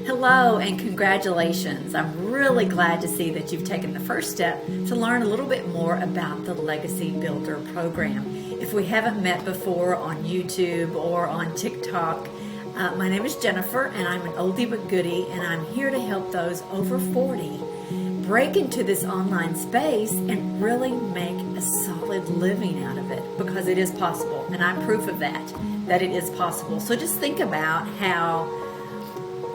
Hello and congratulations. I'm really glad to see that you've taken the first step to learn a little bit more about the Legacy Builder program. If we haven't met before on YouTube or on TikTok, my name is Jennifer and I'm an oldie but goodie, and I'm here to help those over 40 break into this online space and really make a solid living out of it, because it is possible, and I'm proof of that it is possible. So just think about how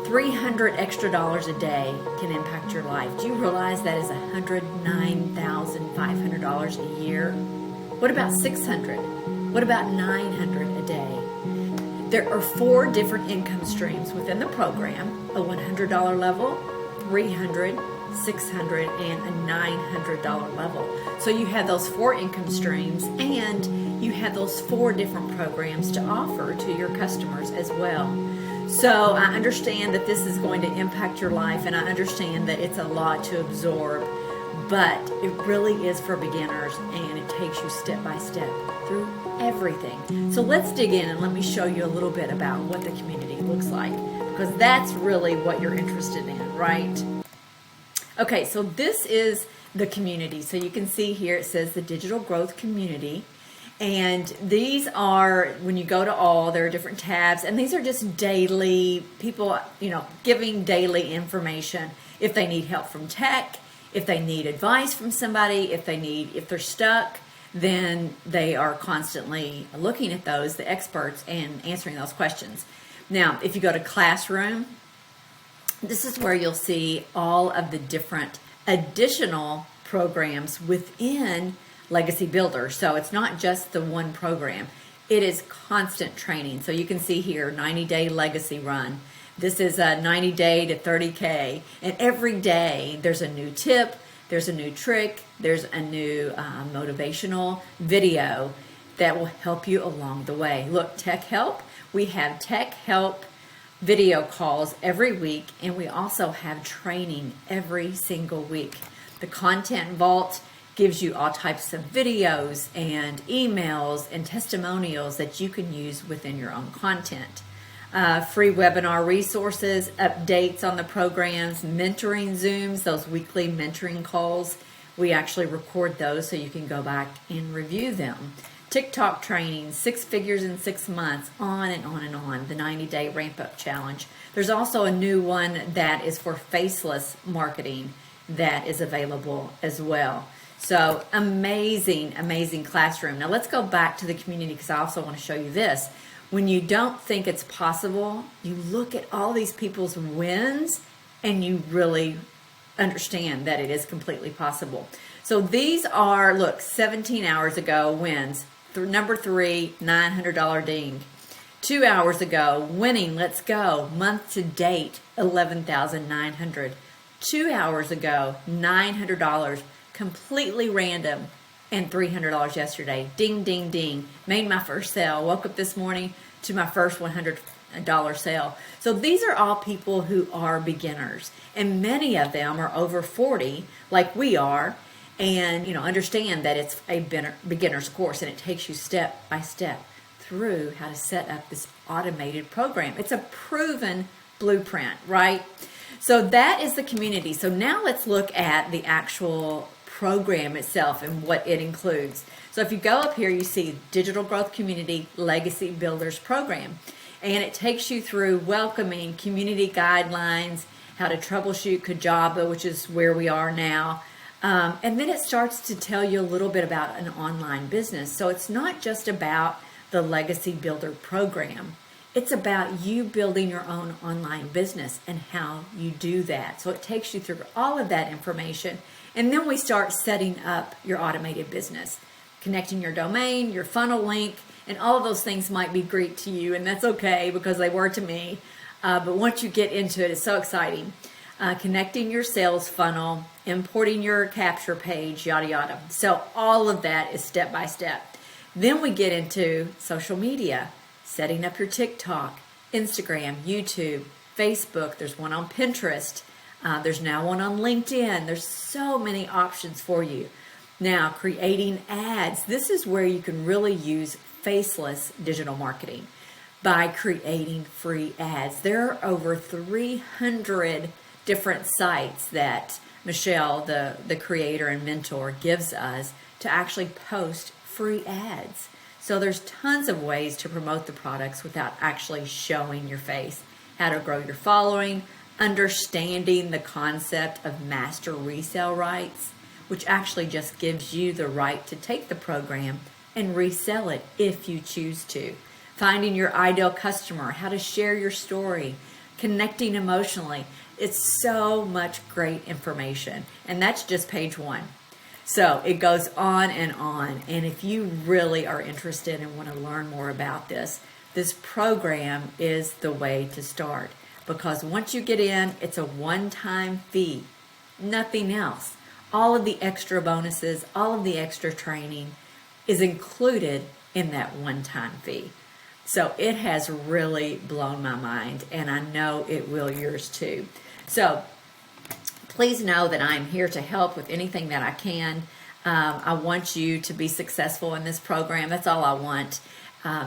$300 extra a day can impact your life. Do you realize that is $109,500 a year? What about $600? What about $900 a day? There are 4 different income streams within the program: a $100 level, $300, $600, and a $900 level. So you have those 4 income streams, and you have those 4 different programs to offer to your customers as well. So I understand that this is going to impact your life, and I understand that it's a lot to absorb, but it really is for beginners, and it takes you step by step through everything. So let's dig in and let me show you a little bit about what the community looks like, because that's really what you're interested in, right? Okay, so this is the community. So you can see here it says the Digital Growth Community. And these are, when you go to all, there are different tabs, and these are just daily people, giving daily information. If they need help from tech, if they need advice from somebody, if they're stuck, then they are constantly looking at those, the experts, and answering those questions. Now, if you go to Classroom, this is where you'll see all of the different additional programs within Legacy Builder. So it's not just the one program. It is constant training. So you can see here, 90-day legacy run. This is a 90-day to 30K. And every day there's a new tip, there's a new trick, there's a new motivational video that will help you along the way. Look, Tech Help. We have Tech Help video calls every week, and we also have training every single week. The Content Vault gives you all types of videos and emails and testimonials that you can use within your own content. Free webinar resources, updates on the programs, mentoring Zooms, those weekly mentoring calls. We actually record those so you can go back and review them. TikTok training, 6 figures in 6 months, on and on and on, the 90-day ramp-up challenge. There's also a new one that is for faceless marketing that is available as well. So amazing, amazing classroom. Now let's go back to the community, because I also want to show you this. When you don't think it's possible, you look at all these people's wins and you really understand that it is completely possible. So these are, look, 17 hours ago wins. Number 3, $900 ding. 2 hours ago, winning, let's go. Month to date, $11,900. 2 hours ago, $900, completely random, and $300 yesterday. Ding, ding, ding. Made my first sale. Woke up this morning to my first $100 sale. So these are all people who are beginners, and many of them are over 40, like we are, and understand that it's a beginner's course, and it takes you step by step through how to set up this automated program. It's a proven blueprint, right? So that is the community. So now let's look at the actual program itself and what it includes. So if you go up here, you see Digital Growth Community Legacy Builders Program, and it takes you through welcoming, community guidelines, how to troubleshoot Kajabi, which is where we are now. And then it starts to tell you a little bit about an online business. So it's not just about the Legacy Builder program. It's about you building your own online business and how you do that. So it takes you through all of that information. And then we start setting up your automated business, connecting your domain, your funnel link, and all of those things might be Greek to you, and that's okay because they were to me. But once you get into it, it's so exciting. Connecting your sales funnel, importing your capture page, yada, yada. So all of that is step by step. Then we get into social media, setting up your TikTok, Instagram, YouTube, Facebook. There's one on Pinterest. There's now one on LinkedIn. There's so many options for you. Now, creating ads. This is where you can really use faceless digital marketing. by creating free ads. There are over 300 different sites that Michelle, the creator and mentor, gives us to actually post free ads. So there's tons of ways to promote the products without actually showing your face. How to grow your following, understanding the concept of master resale rights, which actually just gives you the right to take the program and resell it if you choose to. Finding your ideal customer, how to share your story, connecting emotionally. It's so much great information. And that's just page 1. So it goes on. And if you really are interested and want to learn more about this program is the way to start. Because once you get in, it's a one-time fee, nothing else. All of the extra bonuses, all of the extra training is included in that one-time fee. So it has really blown my mind, and I know it will yours too. So please know that I'm here to help with anything that I can. I want you to be successful in this program. That's all I want.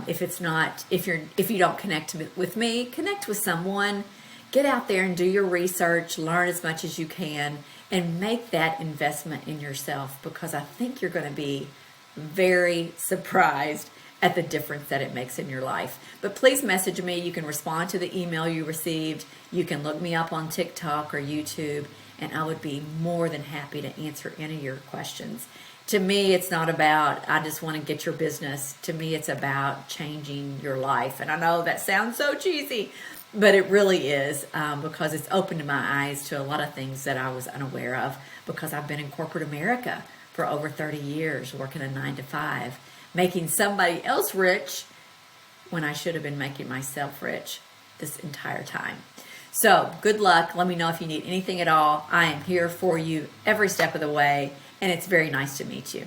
If you don't connect with me, connect with someone. Get out there and do your research, learn as much as you can, and make that investment in yourself, because I think you're going to be very surprised at the difference that it makes in your life. But please message me. You can respond to the email you received. You can look me up on TikTok or YouTube, and I would be more than happy to answer any of your questions. To me, it's not about, I just want to get your business. To me, it's about changing your life. And I know that sounds so cheesy, but it really is, because it's opened my eyes to a lot of things that I was unaware of, because I've been in corporate America for over 30 years, working a 9-to-5, making somebody else rich when I should have been making myself rich this entire time. So good luck. Let me know if you need anything at all. I am here for you every step of the way, and it's very nice to meet you.